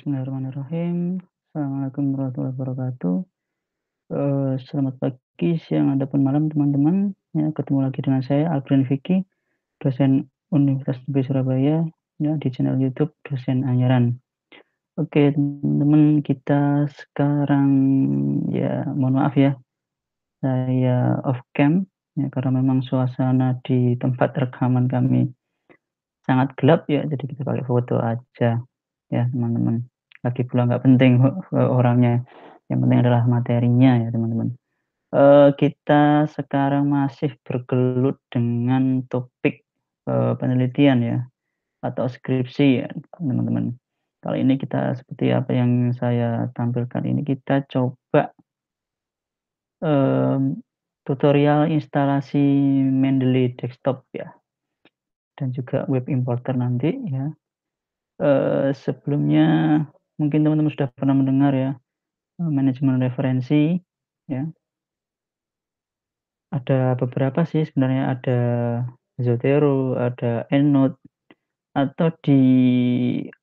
Bismillahirrahmanirrahim. Assalamualaikum warahmatullahi wabarakatuh. Selamat pagi, siang, ataupun malam teman-teman. Ya, ketemu lagi dengan saya Alfrian Vicky, dosen Universitas Negeri Surabaya, ya, di channel YouTube Dosen Anyaran. Oke, teman-teman, kita sekarang ya mohon maaf ya, saya off cam ya karena memang suasana di tempat rekaman kami sangat gelap ya, jadi kita pakai foto aja ya teman-teman. Lagi pula nggak penting orangnya, yang penting adalah materinya ya teman-teman. Kita sekarang masih bergelut dengan topik, penelitian ya, atau skripsi ya teman-teman. Kali ini kita seperti apa yang saya tampilkan ini, kita coba, mmm, tutorial instalasi Mendeley desktop ya, dan juga web importer nanti ya. Sebelumnya mungkin teman-teman sudah pernah mendengar ya, manajemen referensi ya. Ada beberapa sih sebenarnya, ada Zotero, ada EndNote, atau di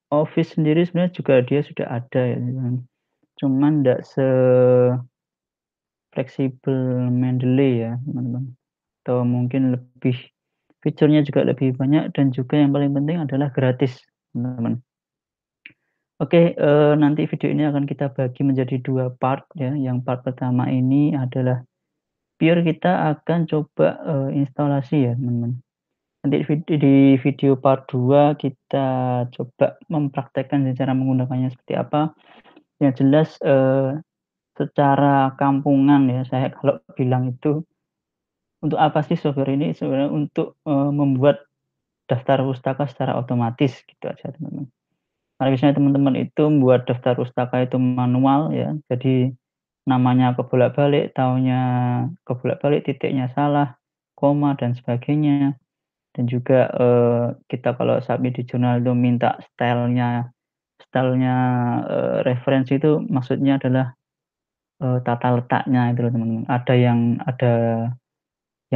Office sendiri sebenarnya juga dia sudah ada ya teman-teman. Cuman ndak se-fleksibel Mendeley ya teman-teman, atau mungkin lebih fiturnya juga lebih banyak dan juga yang paling penting adalah gratis teman-teman. Oke, nanti video ini akan kita bagi menjadi 2 part ya. Yang part pertama ini adalah pure kita akan coba, instalasi ya teman-teman. Nanti di video part 2 kita coba mempraktekkan cara menggunakannya seperti apa. Yang jelas, secara kampungan ya, saya kalau bilang itu, untuk apa sih software ini? Sebenarnya untuk, membuat daftar pustaka secara otomatis, gitu aja teman-teman. Karena biasanya teman-teman itu membuat daftar pustaka itu manual ya, jadi namanya kebolak-balik, tahunnya kebolak-balik, titiknya salah, koma, dan sebagainya. Dan juga, kita kalau submit di jurnal itu minta style-nya, referensi itu maksudnya adalah, tata letaknya itu loh teman-teman. Ada yang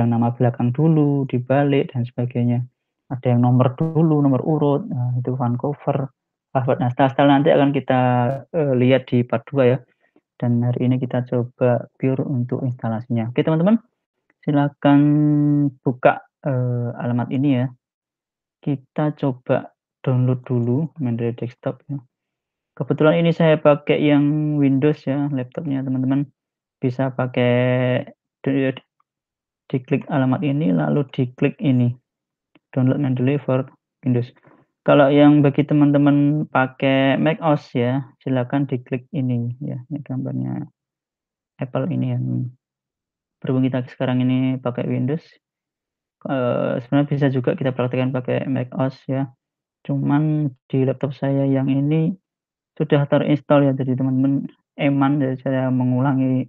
nama belakang dulu, dibalik, dan sebagainya. Ada yang nomor dulu, nomor urut, nah itu Vancouver, Harvard. Nah, style-style nanti akan kita, lihat di part 2 ya, dan hari ini kita coba pure untuk instalasinya. Oke teman-teman, silakan buka, alamat ini ya. Kita coba download dulu Mendeley desktop ya. Kebetulan ini saya pakai yang Windows ya laptopnya teman-teman, bisa pakai diklik alamat ini lalu diklik ini, download Mendeley for Windows. Kalau yang bagi teman-teman pakai macOS ya, silakan diklik ini ya, ini gambarnya Apple ini ya. Berhubung kita sekarang ini pakai Windows, sebenarnya bisa juga kita praktekkan pakai macOS ya. Cuman di laptop saya yang ini sudah terinstall ya, jadi teman-teman eman, jadi saya mengulangi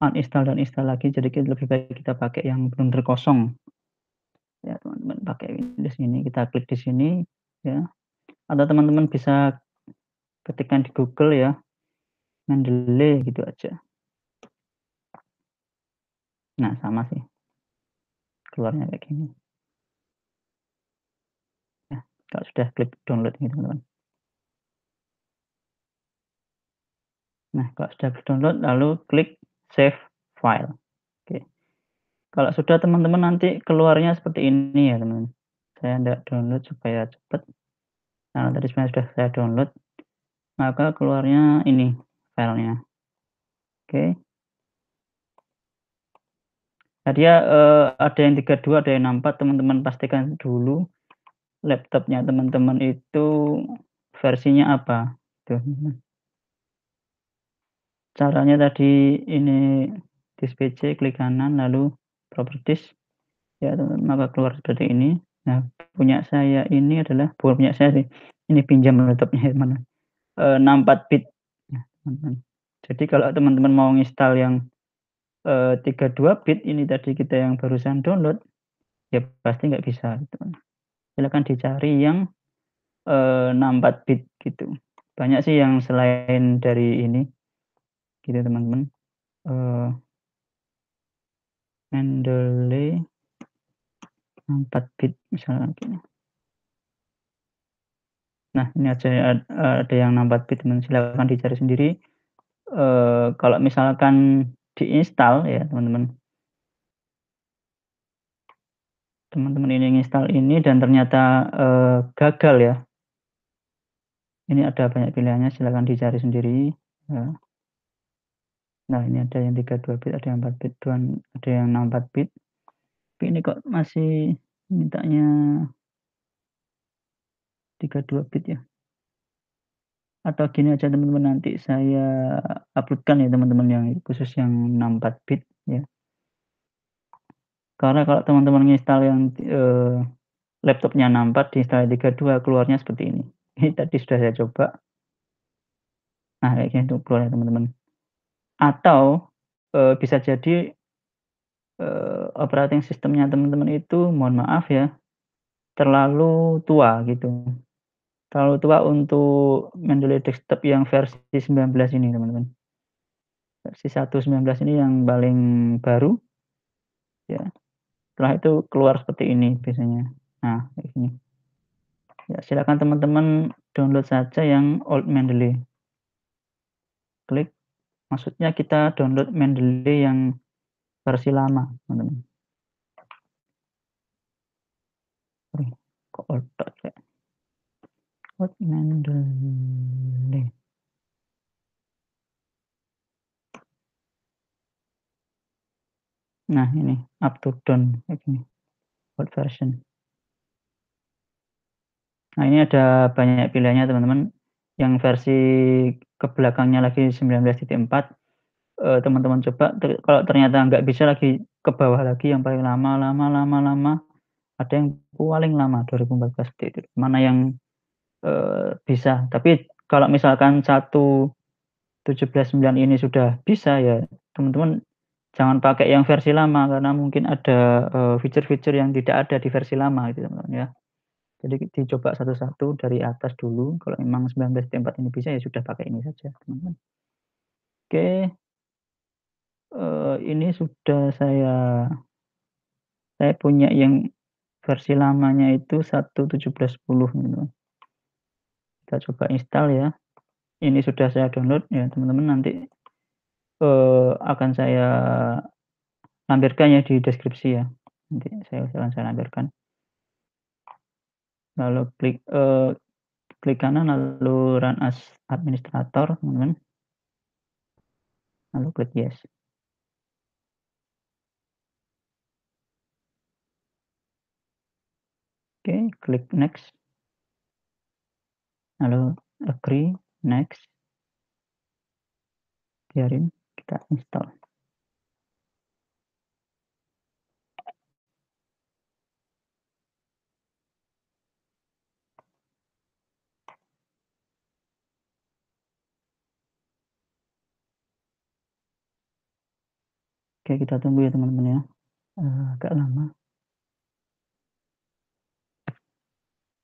uninstall dan install lagi, jadi lebih baik kita pakai yang benar-benar kosong. Ya teman-teman pakai Windows ini, kita klik di sini ya, atau teman-teman bisa ketikkan di Google ya, Mendeley gitu aja. Nah sama sih, keluarnya kayak gini. Nah, kalau sudah klik download ini teman-teman. Nah, kalau sudah download lalu klik save file. Oke. Kalau sudah teman-teman nanti keluarnya seperti ini ya teman-teman. Saya ndak download supaya cepat. Nah, tadi sebenarnya sudah saya download, maka keluarnya ini filenya. Oke. Nah dia, ada yang 32, ada yang 64, teman-teman pastikan dulu laptopnya teman-teman itu versinya apa, tuh. Caranya tadi ini disk PC, klik kanan lalu properties, ya teman-teman, maka keluar seperti ini. Nah, punya saya ini adalah bukan punya saya sih, ini pinjam laptopnya teman, 64 bit. Nah, teman-teman. Jadi kalau teman-teman mau install yang, 32 bit ini tadi kita yang barusan download, ya pasti nggak bisa gitu. Silakan dicari yang, 64 bit gitu. Banyak sih yang selain dari ini, gitu teman-teman, Mendeley 64 bit misalnya gini. Nah, ini ada yang 64 bit teman, silakan dicari sendiri, kalau misalkan diinstal ya teman-teman ini nginstal ini dan ternyata, gagal ya, ini ada banyak pilihannya silakan dicari sendiri, ya. Nah, ini ada yang 32 bit, ada yang 4 bit, ada yang 64 bit, tapi ini kok masih mintanya 32 bit ya? Atau gini aja teman-teman, nanti saya upload-kan ya teman-teman yang khusus yang 64 bit ya. Karena kalau teman-teman nginstal yang, laptopnya 64 diinstal 32 keluarnya seperti ini. Ini tadi sudah saya coba, nah kayak gini tuh keluarnya teman-teman. Atau, bisa jadi, operating sistemnya teman-teman itu mohon maaf ya, terlalu tua gitu. Terlalu tua untuk Mendeley desktop yang versi 19 ini teman-teman. Versi 1.19 ini yang paling baru, ya. Setelah itu keluar seperti ini biasanya. Nah, kayak gini. Ya silakan teman-teman download saja yang old Mendeley. Klik, maksudnya kita download Mendeley yang versi lama, teman-teman. Sorry, kok old ya? Old Mendeley. Nah ini, up to down, kayak gini, old version. Nah ini ada banyak pilihannya teman-teman, yang versi ke belakangnya lagi 19.4, teman-teman coba kalau ternyata nggak bisa lagi ke bawah lagi yang paling lama, ada yang paling lama 2014 seperti itu. Mana yang, bisa. Tapi kalau misalkan 1.17.9 ini sudah bisa ya teman-teman jangan pakai yang versi lama karena mungkin ada, fitur-fitur yang tidak ada di versi lama gitu teman-teman ya. Jadi dicoba satu-satu dari atas dulu, kalau memang 19.4 ini bisa ya sudah pakai ini saja teman-teman. Oke, ini sudah saya punya yang versi lamanya itu 1.17.10 gitu. Kita coba install ya. Ini sudah saya download ya teman-teman, nanti, akan saya lampirkan ya di deskripsi ya. Nanti saya lampirkan. Lalu klik kanan lalu run as administrator teman-teman. Lalu klik yes. Oke, klik next. Lalu agree, next. Biarin kita install. Oke, kita tunggu ya teman-teman ya, agak lama.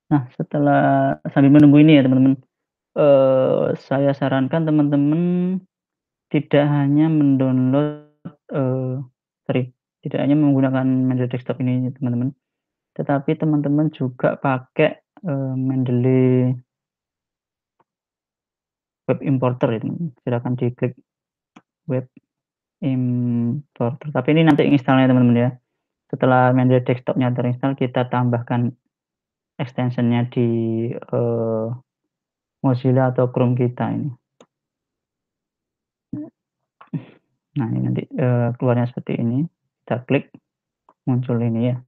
Nah, setelah sambil menunggu ini ya teman-teman, saya sarankan teman-teman tidak hanya mendownload, sorry, tidak hanya menggunakan Mendeley desktop ini teman-teman, tetapi teman-teman juga pakai, Mendeley web importer ya teman-teman. Silakan diklik web importer, tapi ini nanti install-nya teman-teman ya. Setelah Mendeley desktop-nya terinstall, kita tambahkan extension-nya di, Mozilla atau Chrome kita ini. Nah, ini nanti, keluarnya seperti ini, kita klik, muncul ini ya.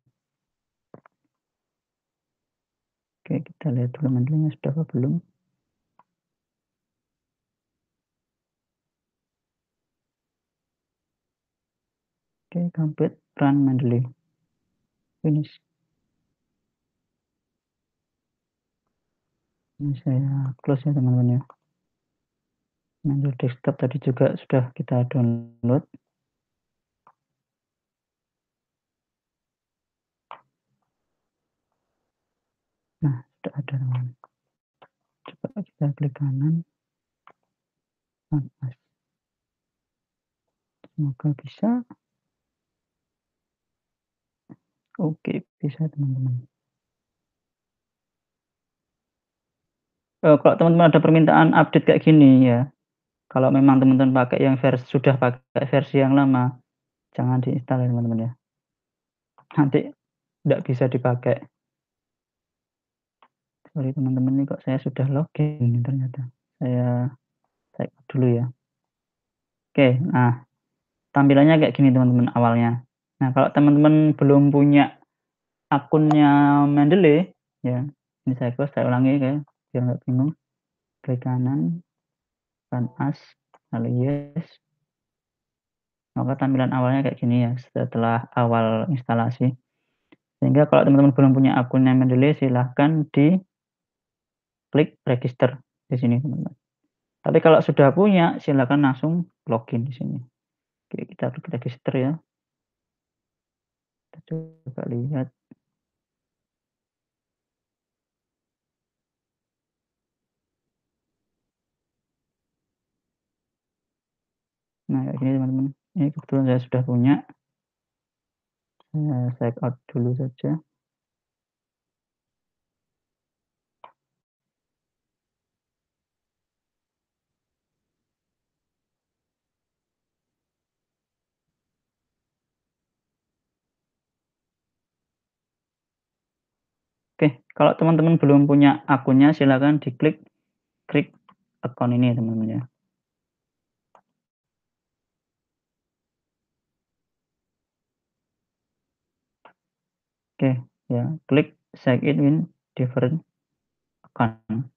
Oke, kita lihat dulu Mendeley-nya sudah apa belum. Oke, complete, run Mendeley. Finish. Ini saya close ya teman-teman ya. Mendeley desktop tadi juga sudah kita download. Nah, sudah ada teman-teman. Coba kita klik kanan. Semoga bisa. Oke, bisa teman-teman. Kalau teman-teman ada permintaan update kayak gini ya, kalau memang teman-teman pakai yang sudah pakai versi yang lama, jangan diinstal ya teman-teman ya, nanti nggak bisa dipakai. Sorry teman-teman nih kok saya sudah login nih ternyata. Saya cek dulu ya. Oke, nah tampilannya kayak gini teman-teman awalnya. Nah kalau teman-teman belum punya akunnya Mendeley ya, ini saya ulangi ya, biar nggak bingung. Klik kanan, run as, lalu yes. Maka tampilan awalnya kayak gini ya, setelah awal instalasi. Sehingga kalau teman-teman belum punya akunnya Mendeley, silahkan diklik register di sini teman-teman. Tapi kalau sudah punya, silakan langsung login di sini. Oke, kita klik register ya. Kita coba lihat. Nah, kayak gini teman-teman. Ini kebetulan saya sudah punya. Saya sign out dulu saja. Oke, kalau teman-teman belum punya akunnya, silakan diklik create account ini teman-teman ya. Oke, ya, klik sign in with different account.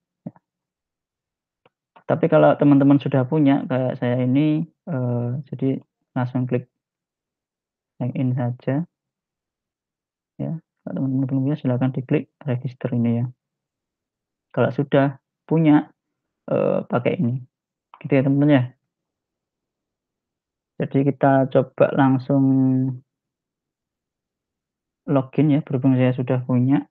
Tapi kalau teman-teman sudah punya kayak saya ini, jadi langsung klik sign in saja ya. Kalau teman-teman belum punya silakan diklik register ini ya. Kalau sudah punya, pakai ini, gitu ya teman-teman ya. Jadi kita coba langsung login ya, berhubung saya sudah punya.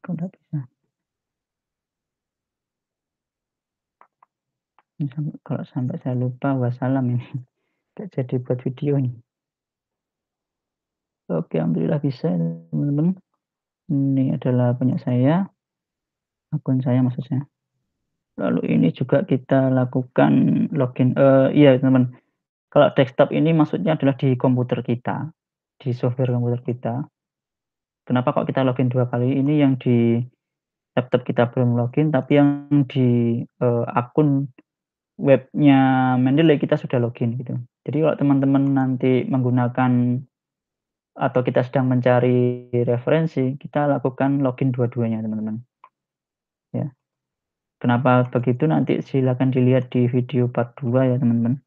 Kok nggak bisa? Ini kalau sampai saya lupa wassalam ini, nggak jadi buat video nih. Oke, alhamdulillah bisa ya teman-teman. Ini adalah punya saya, akun saya maksudnya. Lalu ini juga kita lakukan login, iya teman-teman, kalau desktop ini maksudnya adalah di komputer kita, di software komputer kita. Kenapa kok kita login 2 kali? Ini yang di laptop kita belum login, tapi yang di, akun webnya Mendeley kita sudah login gitu. Jadi kalau teman-teman nanti menggunakan atau kita sedang mencari referensi, kita lakukan login dua-duanya teman-teman, ya. Kenapa begitu nanti silakan dilihat di video part 2 ya teman-teman.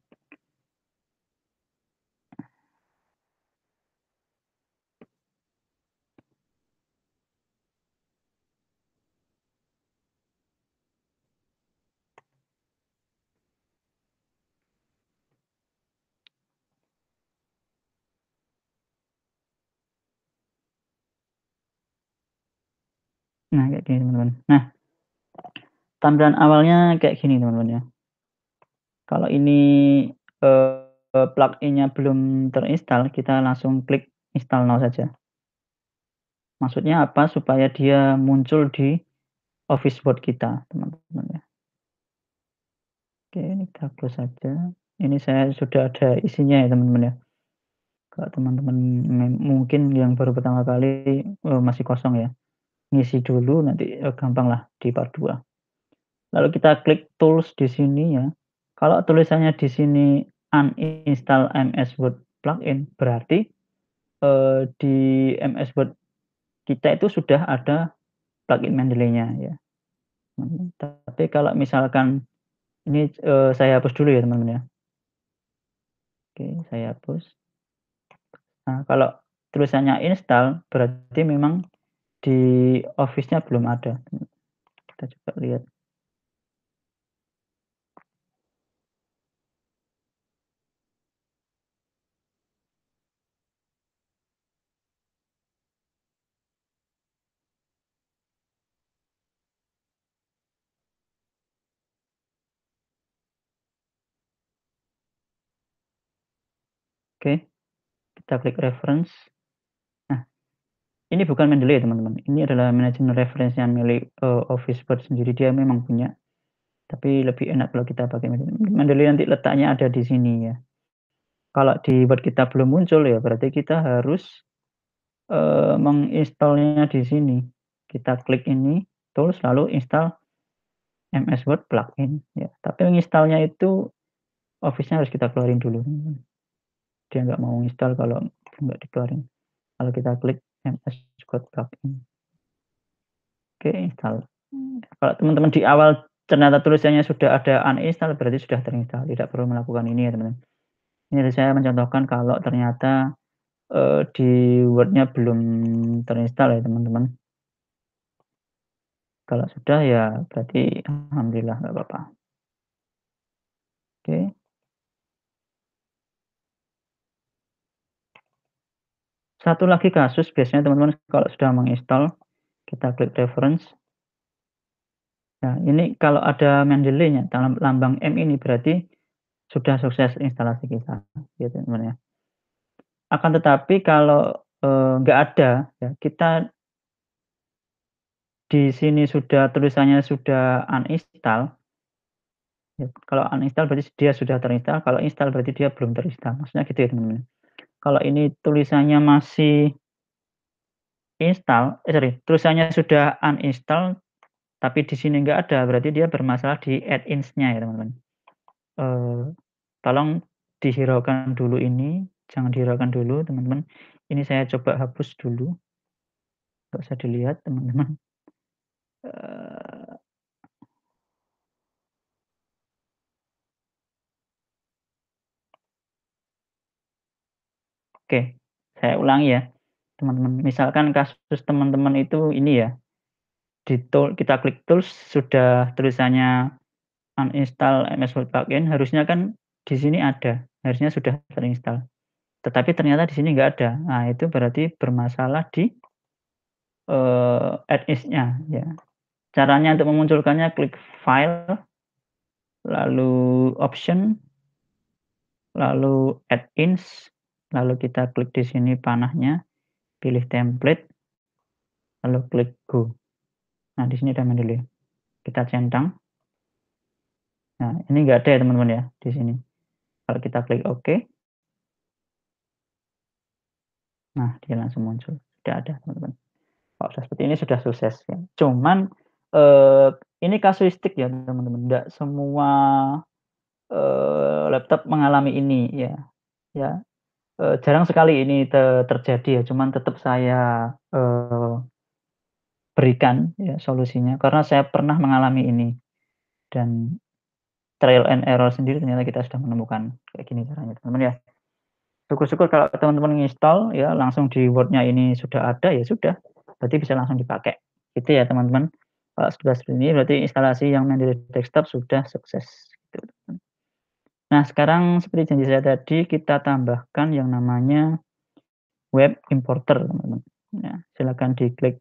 Nah kayak gini teman-teman. Nah, tampilan awalnya kayak gini teman-teman ya. Kalau ini, plugin-nya belum terinstall, kita langsung klik install now saja. Maksudnya apa? Supaya dia muncul di office board kita, teman-teman ya. Oke, ini kita close saja. Ini saya sudah ada isinya ya, teman-teman ya. Kalau teman-teman mungkin yang baru pertama kali, masih kosong ya, ngisi dulu nanti, gampanglah di part 2. Lalu kita klik tools di sini ya. Kalau tulisannya di sini uninstall MS Word plugin, berarti, di MS Word kita itu sudah ada plugin Mendeley-nya ya, teman-teman. Tapi kalau misalkan ini, saya hapus dulu ya teman-teman ya. Oke, saya hapus. Nah, kalau tulisannya install berarti memang di Office-nya belum ada. Kita coba lihat. Oke, kita klik reference. Nah, ini bukan Mendeley teman-teman, ini adalah manajemen referensi yang milik, Office Word sendiri, dia memang punya, tapi lebih enak kalau kita pakai Mendeley. Mendeley nanti letaknya ada di sini ya. Kalau di Word kita belum muncul ya berarti kita harus, menginstalnya di sini. Kita klik ini, tools, lalu install MS Word plugin ya. Tapi menginstalnya itu Office-nya harus kita keluarin dulu, dia nggak mau install kalau nggak dikeluarin. Kalau kita klik MS Word plugin, oke install. Kalau teman-teman di awal ternyata tulisannya sudah ada uninstall berarti sudah terinstall, tidak perlu melakukan ini ya teman-teman. Ini saya mencontohkan kalau ternyata, di Word-nya belum terinstall ya teman-teman. Kalau sudah ya berarti alhamdulillah nggak apa-apa. Oke. Satu lagi kasus biasanya teman-teman kalau sudah menginstal, kita klik reference. Nah ini kalau ada Mendeley-nya dalam lambang M ini berarti sudah sukses instalasi kita, gitu teman-teman ya. Akan tetapi kalau, nggak ada ya, kita di sini sudah tulisannya sudah uninstall, ya kalau uninstall berarti dia sudah terinstall, kalau install berarti dia belum terinstall, maksudnya gitu ya teman-teman. Kalau ini tulisannya masih sorry, tulisannya sudah uninstall, tapi di sini nggak ada, berarti dia bermasalah di add-ins-nya ya teman-teman. Eee, Tolong dihiraukan dulu ini, jangan dihiraukan dulu teman-teman. Ini saya coba hapus dulu, nggak usah dilihat teman-teman. Eee, oke, saya ulangi ya, teman-teman. Misalkan kasus teman-teman itu ini ya, kita klik tools sudah tulisannya uninstall MS Word plugin, harusnya kan di sini ada, harusnya sudah terinstall. Tetapi ternyata di sini nggak ada. Nah, itu berarti bermasalah di, add-ins-nya ya. Caranya untuk memunculkannya klik File, lalu Option, lalu Add-ins, lalu kita klik di sini panahnya, pilih Template, lalu klik Go. Nah, di sini ada Mendeley. Kita centang. Nah, ini nggak ada ya teman-teman ya, di sini. Kalau kita klik OK, nah dia langsung muncul. Sudah ada teman-teman. Kalau sudah seperti ini sudah sukses ya. Cuman, eee, ini kasuistik ya teman-teman, nggak semua, laptop mengalami ini ya ya, jarang sekali ini terjadi ya, cuman tetap saya, berikan ya solusinya karena saya pernah mengalami ini dan trial and error sendiri ternyata kita sudah menemukan kayak gini caranya teman-teman ya. Syukur-syukur kalau teman-teman nginstall ya langsung di Word-nya ini sudah ada, ya sudah, berarti bisa langsung dipakai. Gitu ya teman-teman. Kalau sudah seperti ini berarti instalasi yang Mendeley Desktop sudah sukses, gitu. Nah sekarang seperti janji saya tadi kita tambahkan yang namanya web importer teman-teman. Ya silakan diklik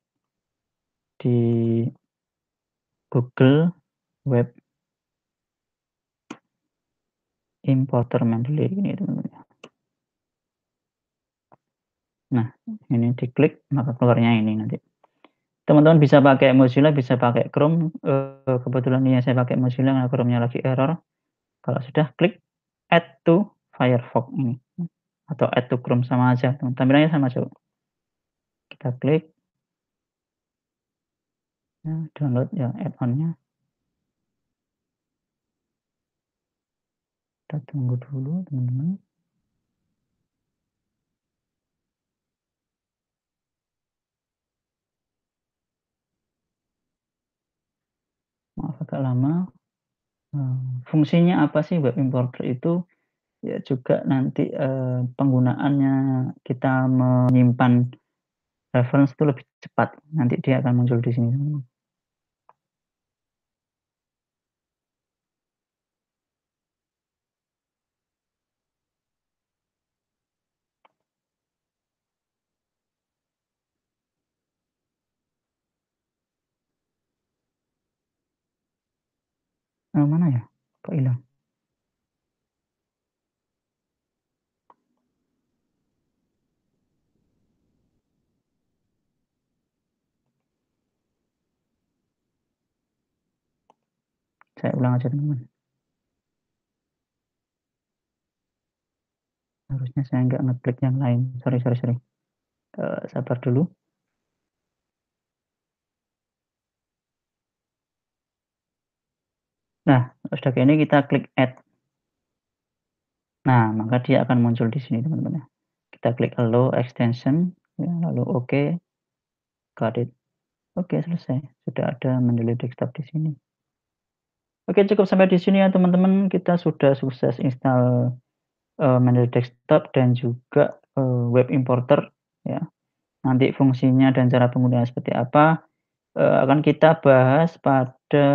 di Google Web Importer Mendeley ini teman-teman ya. Nah ini diklik maka keluarnya ini nanti. Teman-teman bisa pakai Mozilla, bisa pakai Chrome, kebetulan ini saya pakai Mozilla karena Chrome-nya lagi error. Kalau sudah klik add to Firefox ini, atau add to Chrome sama aja, tampilannya sama coba. Kita klik, ya download ya add-on-nya. Kita tunggu dulu teman-teman. Maaf agak lama. Fungsinya apa sih web importer itu? Ya juga nanti, penggunaannya kita menyimpan reference itu lebih cepat, nanti dia akan muncul di sini teman-teman. Mana ya? Kok hilang? Saya ulang aja teman-teman. Harusnya saya nggak ngeklik yang lain. Sorry sorry sorry. Sabar dulu. Nah, sudah kayak ini kita klik add. Nah, maka dia akan muncul di sini teman-teman ya. Kita klik allow extension, ya, lalu oke, got it. Oke, selesai. Sudah ada Mendeley Desktop di sini. Oke, cukup sampai di sini ya teman-teman. Kita sudah sukses install, Mendeley Desktop dan juga, web importer ya. Nanti fungsinya dan cara penggunaan seperti apa, akan kita bahas pada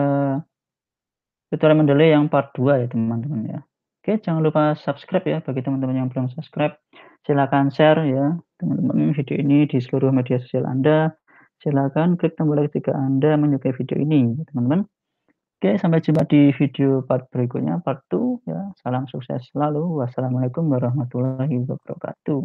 tutorial Mendeley yang part 2 ya teman-teman ya. Oke, jangan lupa subscribe ya bagi teman-teman yang belum subscribe. Silakan share ya teman-teman video ini di seluruh media sosial Anda. Silakan klik tombol like jika Anda menyukai video ini teman-teman. Oke, sampai jumpa di video part berikutnya, part 2 ya. Salam sukses selalu. Wassalamualaikum warahmatullahi wabarakatuh.